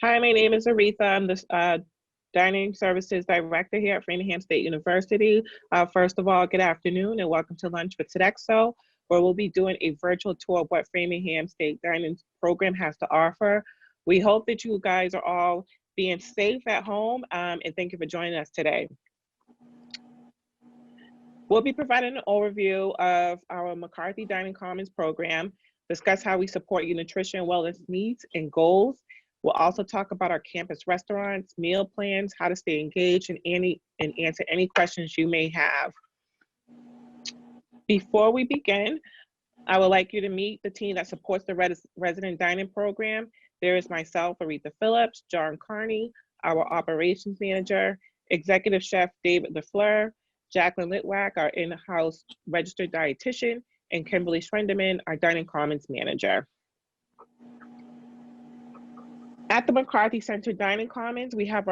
Hi, my name is Aretha. I'm the Dining Services Director here at Framingham State University. First of all, good afternoon and welcome to Lunch with Sodexo, where we'll be doing a virtual tour of what Framingham State Dining Program has to offer. We hope that you guys are all being safe at home, and thank you for joining us today. We'll be providing an overview of our McCarthy Dining Commons program, discuss how we support your nutrition, wellness needs, and goals. We'll also talk about our campus restaurants, meal plans, how to stay engaged, and answer any questions you may have. Before we begin, I would like you to meet the team that supports the resident dining program. There is myself, Aretha Phillips, John Carney, our operations manager, executive chef David LaFleur, Jacqueline Litwack, our in-house registered dietitian, and Kimberly Schwendeman, our Dining Commons manager. At the McCarthy Center Dining Commons, we have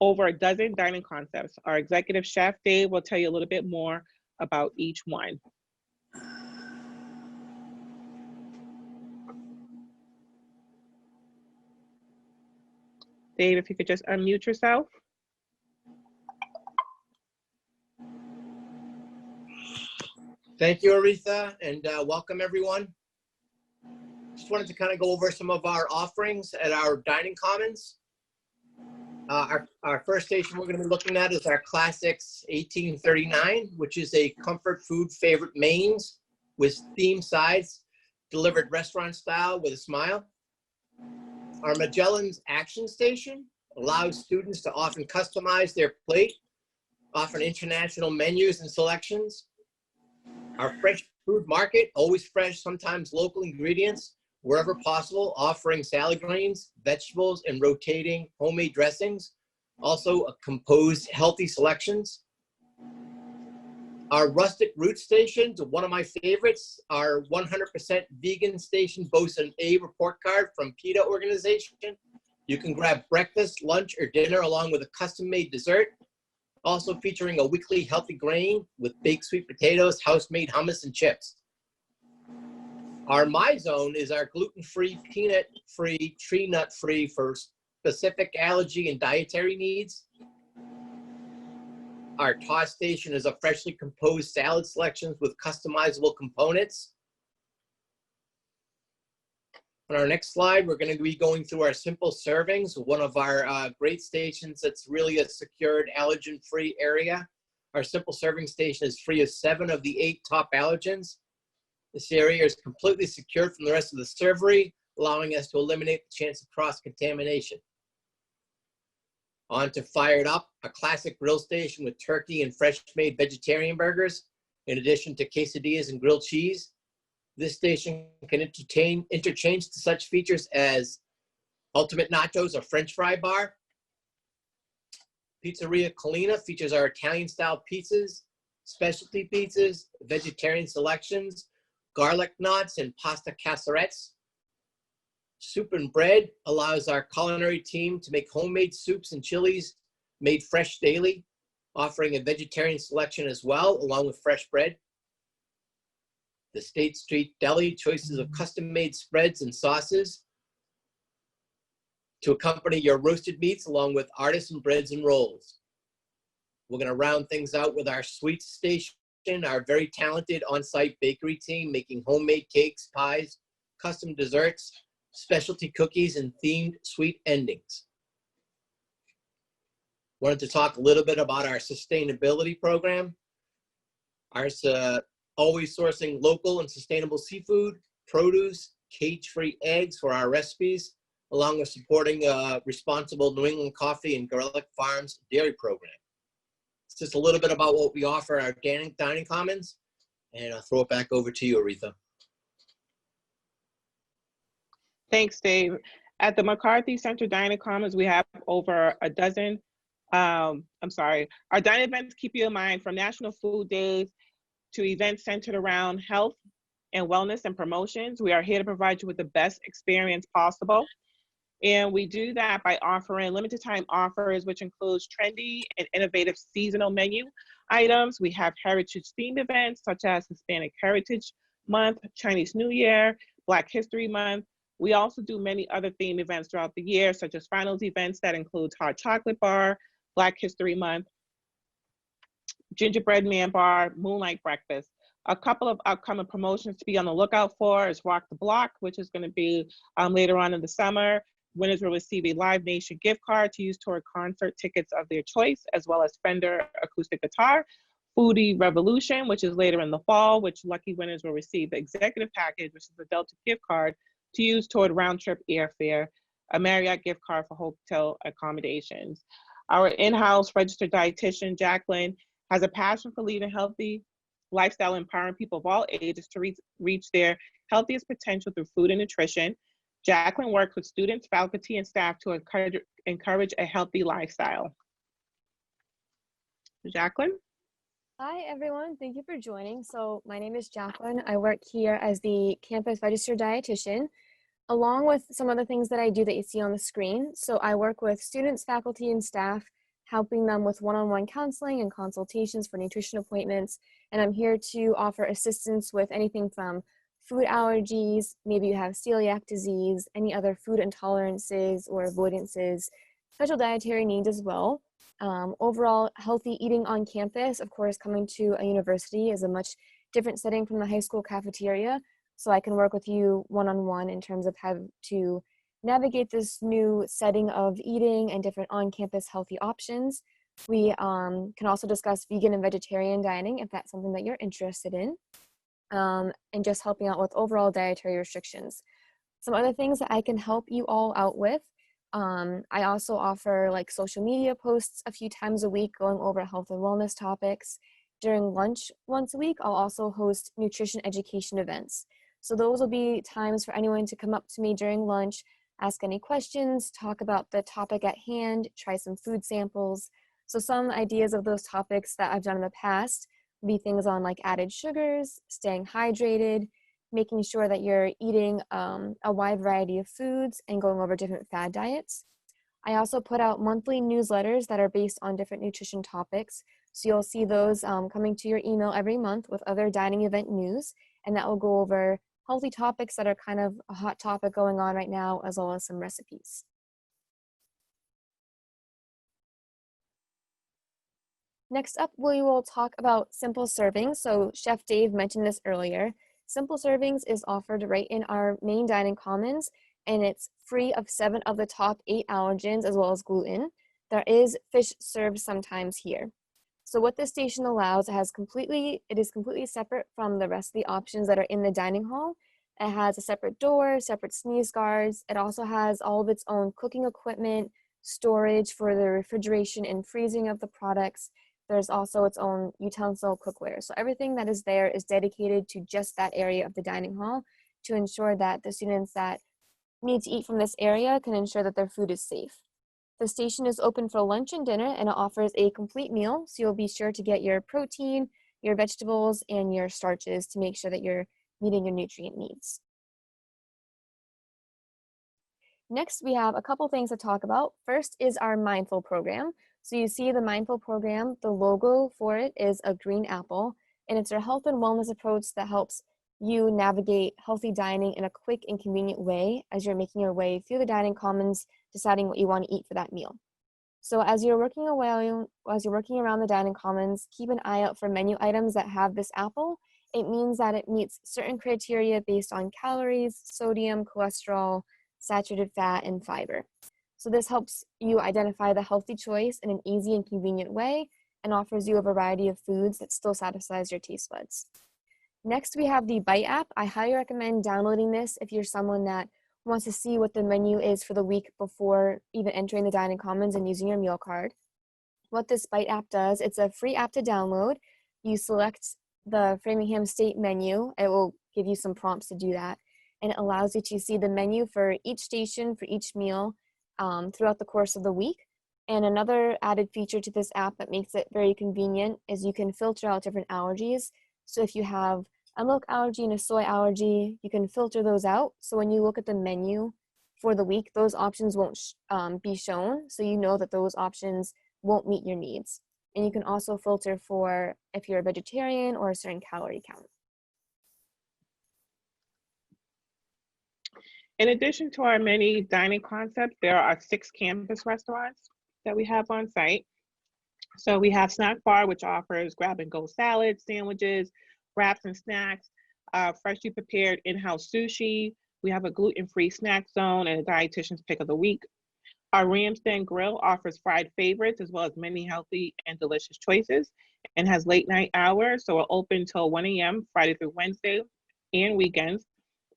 over a dozen dining concepts. Our executive chef, Dave, will tell you a little bit more about each one. Dave, if you could just unmute yourself. Thank you, Aretha, and welcome everyone. Just wanted to kind of go over some of our offerings at our dining commons. Our first station we're going to be looking at is our Classics 1839, which is a comfort food favorite mains with themed sides, delivered restaurant style with a smile. Our Magellan's Action Station allows students to often customize their plate, offering international menus and selections. Our Fresh Food Market, always fresh, sometimes local ingredients, wherever possible, offering salad greens, vegetables, and rotating homemade dressings. Also, a composed, healthy selections. Our Rustic Root Station, one of my favorites, our 100% vegan station boasts an A report card from PETA organization. You can grab breakfast, lunch, or dinner along with a custom-made dessert. Also featuring a weekly healthy grain with baked sweet potatoes, house-made hummus, and chips. Our My Zone is our gluten-free, peanut-free, tree nut-free for specific allergy and dietary needs. Our Toss Station is a freshly composed salad selections with customizable components. On our next slide, we're going to be going through our simple servings, one of our great stations that's really a secured allergen-free area. Our simple serving station is free of 7 of the 8 top allergens. This area is completely secured from the rest of the servery, allowing us to eliminate the chance of cross-contamination. On to Fired Up, a classic grill station with turkey and fresh-made vegetarian burgers, in addition to quesadillas and grilled cheese. This station can interchange to such features as Ultimate Nachos or French fry bar. Pizzeria Colina features our Italian-style pizzas, specialty pizzas, vegetarian selections, garlic knots, and pasta casserettes. Soup and Bread allows our culinary team to make homemade soups and chilies made fresh daily, offering a vegetarian selection as well, along with fresh bread. The State Street Deli, choices of custom-made spreads and sauces to accompany your roasted meats, along with artisan breads and rolls. We're going to round things out with our Sweets Station, our very talented on-site bakery team making homemade cakes, pies, custom desserts, specialty cookies, and themed sweet endings. Wanted to talk a little bit about our sustainability program. Ours always sourcing local and sustainable seafood, produce, cage-free eggs for our recipes, along with supporting responsible New England coffee and Garlic Farms dairy program. It's just a little bit about what we offer our dining commons, and I'll throw it back over to you, Aretha. Thanks, Dave. At the McCarthy Center Dining Commons, we have over a dozen, our dining events keep you in mind, from National Food Days to events centered around health and wellness and promotions. We are here to provide you with the best experience possible. And we do that by offering limited time offers, which includes trendy and innovative seasonal menu items. We have heritage themed events such as Hispanic Heritage Month, Chinese New Year, Black History Month, We also do many other theme events throughout the year, such as finals events that includes hot chocolate bar, Black History Month, gingerbread man bar, moonlight breakfast. A couple of upcoming promotions to be on the lookout for is Rock the Block, which is going to be later on in the summer. Winners will receive a Live Nation gift card to use toward concert tickets of their choice, as well as Fender acoustic guitar. Foodie Revolution, which is later in the fall, which lucky winners will receive the executive package, which is the Delta gift card to use toward round trip airfare, a Marriott gift card for hotel accommodations. Our in-house registered dietitian, Jacqueline, has a passion for leading healthy lifestyle, empowering people of all ages to reach their healthiest potential through food and nutrition. Jacqueline works with students, faculty, and staff to encourage a healthy lifestyle. Jacqueline? Hi, everyone. Thank you for joining. So my name is Jacqueline. I work here as the campus registered dietitian, along with some other things that I do that you see on the screen. So I work with students, faculty, and staff, helping them with one-on-one counseling and consultations for nutrition appointments. And I'm here to offer assistance with anything from food allergies, maybe you have celiac disease, any other food intolerances or avoidances, special dietary needs as well. Overall, healthy eating on campus, of course, coming to a university is a much different setting from the high school cafeteria. So I can work with you one-on-one in terms of how to navigate this new setting of eating and different on-campus healthy options. We can also discuss vegan and vegetarian dining if that's something that you're interested in, and just helping out with overall dietary restrictions. Some other things that I can help you all out with. I also offer like social media posts a few times a week going over health and wellness topics. During lunch once a week, I'll also host nutrition education events. So those will be times for anyone to come up to me during lunch, ask any questions, talk about the topic at hand, try some food samples. So some ideas of those topics that I've done in the past would be things on like added sugars, staying hydrated, making sure that you're eating a wide variety of foods and going over different fad diets. I also put out monthly newsletters that are based on different nutrition topics. So you'll see those coming to your email every month with other dining event news, and that will go over healthy topics that are kind of a hot topic going on right now, as well as some recipes. Next up, we will talk about simple servings. So Chef Dave mentioned this earlier. Simple servings is offered right in our main dining commons, and it's free of 7 of the top 8 allergens as well as gluten. There is fish served sometimes here. So what this station allows, it is completely separate from the rest of the options that are in the dining hall. It has a separate door, separate sneeze guards. It also has all of its own cooking equipment, storage for the refrigeration and freezing of the products. There's also its own utensil cookware. So everything that is there is dedicated to just that area of the dining hall to ensure that the students that need to eat from this area can ensure that their food is safe. The station is open for lunch and dinner, and it offers a complete meal. So you'll be sure to get your protein, your vegetables, and your starches to make sure that you're meeting your nutrient needs. Next, we have a couple things to talk about. First is our Mindful program. So you see the Mindful program, the logo for it is a green apple, and it's our health and wellness approach that helps you navigate healthy dining in a quick and convenient way as you're making your way through the dining commons, deciding what you want to eat for that meal. So as you're working around the dining commons, keep an eye out for menu items that have this apple. It means that it meets certain criteria based on calories, sodium, cholesterol, saturated fat, and fiber. So this helps you identify the healthy choice in an easy and convenient way and offers you a variety of foods that still satisfies your taste buds. Next, we have the Bite app. I highly recommend downloading this if you're someone that wants to see what the menu is for the week before even entering the dining commons and using your meal card. What this Bite app does, it's a free app to download. You select the Framingham State menu. It will give you some prompts to do that, and it allows you to see the menu for each station, for each meal throughout the course of the week. And another added feature to this app that makes it very convenient is you can filter out different allergies. So if you have a milk allergy and a soy allergy, you can filter those out. So when you look at the menu for the week, those options won't be shown. So you know that those options won't meet your needs. And you can also filter for if you're a vegetarian or a certain calorie count. In addition to our many dining concepts, there are 6 campus restaurants that we have on site. So we have Snack Bar, which offers grab-and-go salads, sandwiches, wraps and snacks, freshly prepared in-house sushi. We have a gluten-free snack zone and a dietitian's pick of the week. Our Ramsden Grill offers fried favorites as well as many healthy and delicious choices and has late night hours. So we're open till 1 a.m. Friday through Wednesday and weekends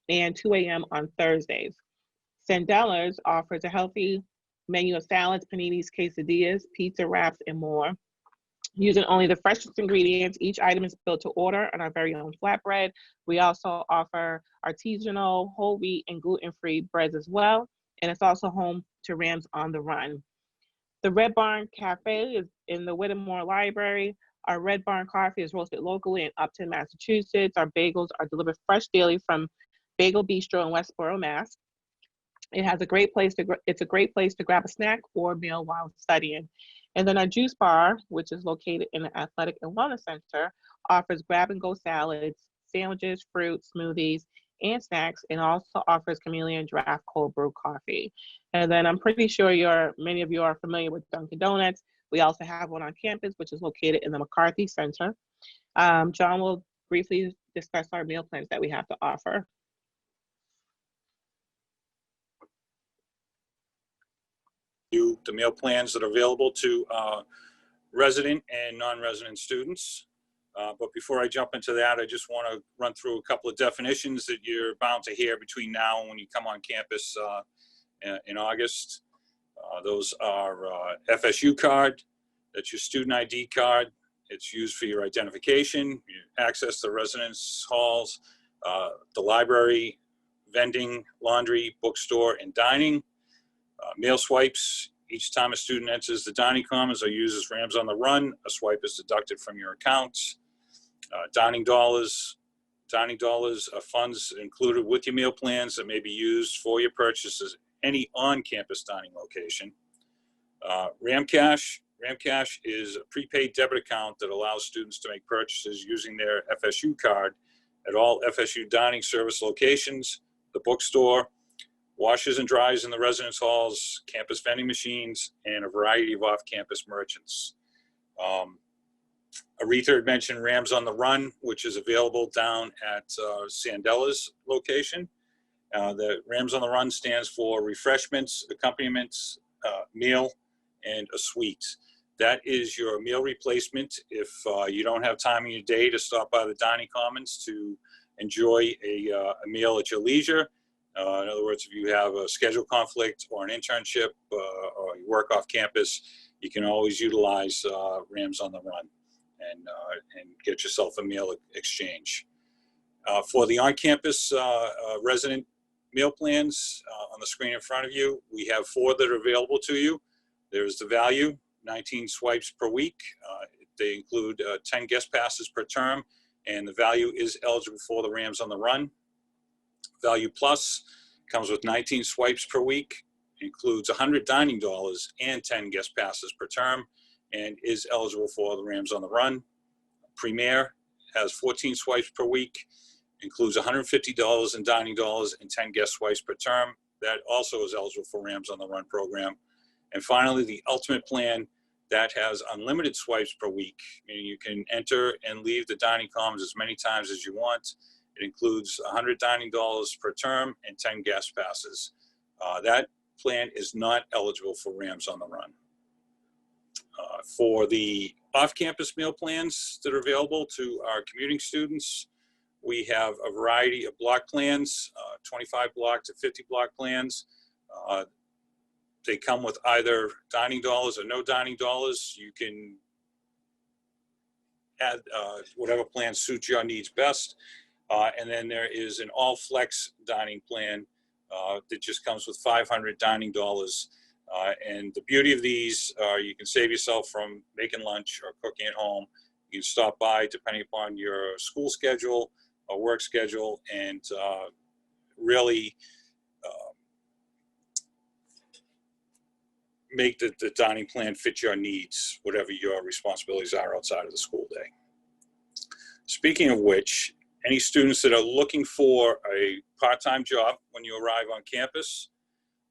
and 2 a.m. on Thursdays. Sandella's offers a healthy menu of salads, paninis, quesadillas, pizza wraps, and more. Using only the freshest ingredients, each item is built to order on our very own flatbread. We also offer artisanal, whole wheat, and gluten-free breads as well. And it's also home to Rams on the Run. The Red Barn Cafe is in the Whittemore Library. Our Red Barn coffee is roasted locally in Upton, Massachusetts. Our bagels are delivered fresh daily from Bagel Bistro in Westboro, Mass. It's a great place to grab a snack or meal while studying. And then our juice bar, which is located in the Athletic and Wellness Center, offers grab-and-go salads, sandwiches, fruit, smoothies, and snacks, and also offers chameleon draft cold brew coffee. And then I'm pretty sure many of you are familiar with Dunkin' Donuts. We also have one on campus, which is located in the McCarthy Center. John will briefly discuss our meal plans that we have to offer. The meal plans that are available to resident and non-resident students. But before I jump into that, I just want to run through a couple of definitions that you're bound to hear between now and when you come on campus in August. Those are FSU card, that's your student ID card. It's used for your identification, your access to residence halls, the library, vending, laundry, bookstore, and dining. Meal swipes, each time a student enters the dining commons are used as Rams on the Run. A swipe is deducted from your accounts. Dining dollars are funds included with your meal plans that may be used for your purchases at any on-campus dining location. Ram Cash is a prepaid debit account that allows students to make purchases using their FSU card at all FSU dining service locations, the bookstore, washers and dryers in the residence halls, campus vending machines, and a variety of off-campus merchants. Aretha had mentioned Rams on the Run, which is available down at Sandella's location. The Rams on the Run stands for refreshments, accompaniments, meal, and a suite. That is your meal replacement if you don't have time in your day to stop by the dining commons to enjoy a meal at your leisure. In other words, if you have a schedule conflict or an internship or you work off campus, you can always utilize Rams on the Run and get yourself a meal exchange. For the on-campus resident meal plans on the screen in front of you, we have 4 that are available to you. There's the value, 19 swipes per week. They include 10 guest passes per term, and the value is eligible for the Rams on the Run. Value Plus comes with 19 swipes per week, includes 100 dining dollars and 10 guest passes per term, and is eligible for the Rams on the Run. Premier has 14 swipes per week, includes $150 in dining dollars and 10 guest swipes per term. That also is eligible for Rams on the Run program. And finally, the Ultimate Plan that has unlimited swipes per week, meaning you can enter and leave the dining commons as many times as you want. It includes 100 dining dollars per term and 10 guest passes. That plan is not eligible for Rams on the Run. For the off-campus meal plans that are available to our commuting students, we have a variety of block plans, 25 block to 50 block plans. They come with either dining dollars or no dining dollars. You can add whatever plan suits your needs best. And then there is an all flex dining plan that just comes with 500 dining dollars. And the beauty of these, you can save yourself from making lunch or cooking at home. You can stop by depending upon your school schedule or work schedule and really make the dining plan fit your needs, whatever your responsibilities are outside of the school day. Speaking of which, Any students that are looking for a part-time job when you arrive on campus,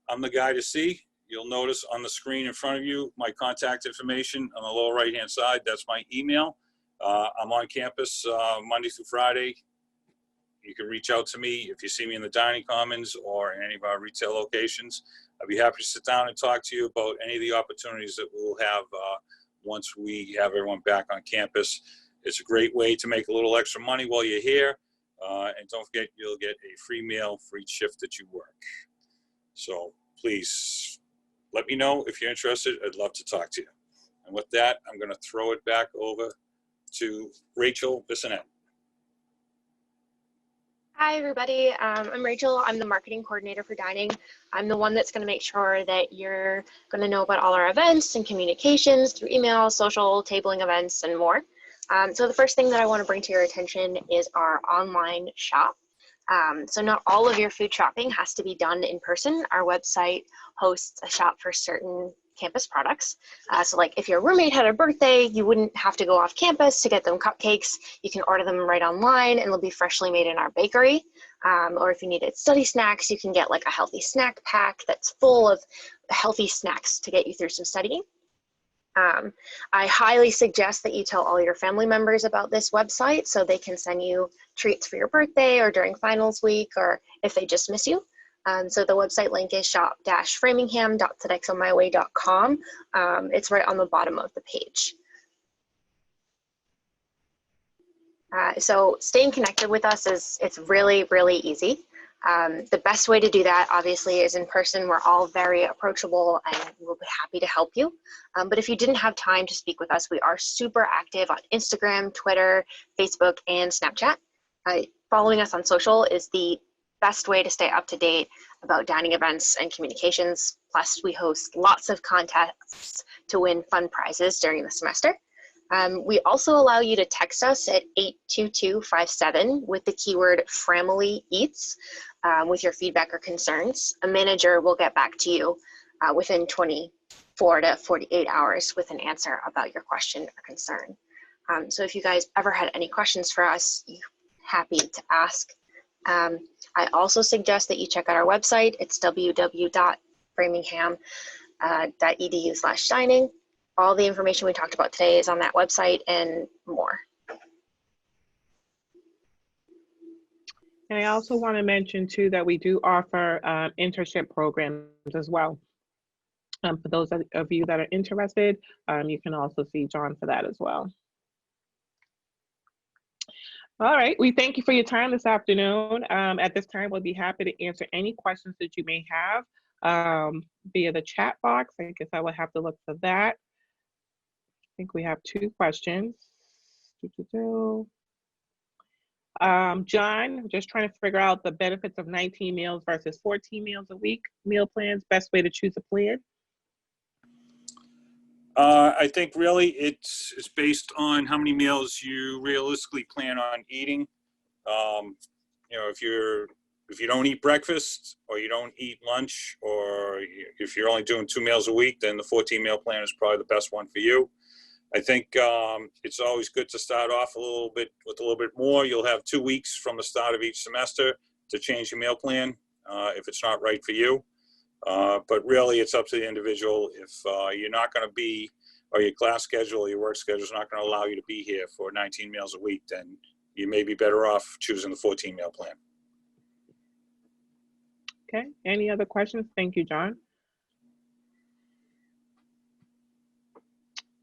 I'm the guy to see. You'll notice on the screen in front of you, my contact information on the lower right-hand side, that's my email. I'm on campus Monday through Friday. You can reach out to me if you see me in the dining commons or in any of our retail locations. I'd be happy to sit down and talk to you about any of the opportunities that we'll have once we have everyone back on campus. It's a great way to make a little extra money while you're here. And don't forget, you'll get a free meal for each shift that you work. So please let me know if you're interested. I'd love to talk to you. And with that, I'm going to throw it back over to Rachel Bissonette. Hi, everybody. I'm Rachel. I'm the marketing coordinator for dining. I'm the one that's going to make sure that you're going to know about all our events and communications through email, social, tabling events, and more. So the first thing that I want to bring to your attention is our online shop. So not all of your food shopping has to be done in person. Our website hosts a shop for certain campus products. So like if your roommate had a birthday, you wouldn't have to go off campus to get them cupcakes. You can order them right online and they'll be freshly made in our bakery. Or if you needed study snacks, you can get like a healthy snack pack that's full of healthy snacks to get you through some studying. I highly suggest that you tell all your family members about this website so they can send you treats for your birthday or during finals week or if they just miss you. So the website link is shop-framingham.sodexomyway.com. It's right on the bottom of the page. So staying connected with us it's really, really easy. The best way to do that, obviously, is in person. We're all very approachable and we'll be happy to help you. But if you didn't have time to speak with us, we are super active on Instagram, Twitter, Facebook, and Snapchat. Following us on social is the best way to stay up to date about dining events and communications. Plus, we host lots of contests to win fun prizes during the semester. We also allow you to text us at 82257 with the keyword Framily Eats with your feedback or concerns. A manager will get back to you within 24 to 48 hours with an answer about your question or concern. So if you guys ever had any questions for us, you're happy to ask. I also suggest that you check out our website. It's www.framingham.edu/dining. All the information we talked about today is on that website and more. And I also want to mention too that we do offer internship programs as well. For those of you that are interested, you can also see John for that as well. All right, we thank you for your time this afternoon. At this time, we'll be happy to answer any questions that you may have via the chat box. I guess I will have to look for that. I think we have 2 questions. John, just trying to figure out the benefits of 19 meals versus 14 meals a week meal plans, best way to choose a plan. I think really it's based on how many meals you realistically plan on eating. You know, if you don't eat breakfast or you don't eat lunch, or if you're only doing 2 meals a week, then the 14 meal plan is probably the best one for you. I think it's always good to start off a little bit more. You'll have 2 weeks from the start of each semester to change your meal plan if it's not right for you. But really, it's up to the individual. If you're not going to be, or your class schedule or your work schedule is not going to allow you to be here for 19 meals a week, then you may be better off choosing the 14 meal plan. Okay, any other questions? Thank you, John.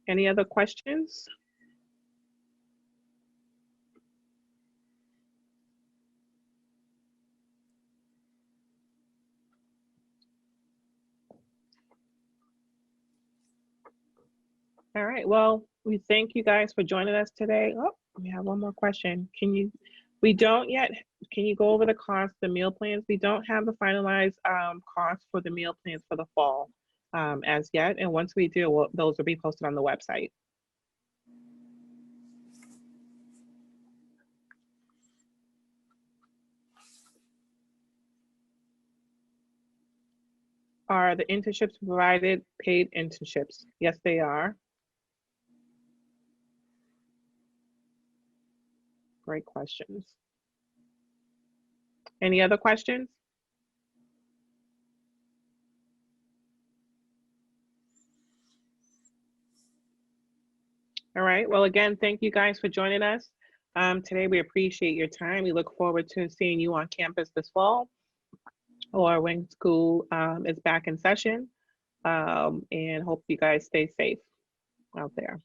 Any other questions? All right, well, we thank you guys for joining us today. Oh, we have one more question. Can you go over the cost of the meal plans? We don't have the finalized cost for the meal plans for the fall as yet. And once we do, those will be posted on the website. Are the internships provided paid internships? Yes, they are. Great questions. Any other questions? All right. Well, again, thank you guys for joining us. Today, we appreciate your time. We look forward to seeing you on campus this fall or when school is back in session. And hope you guys stay safe out there.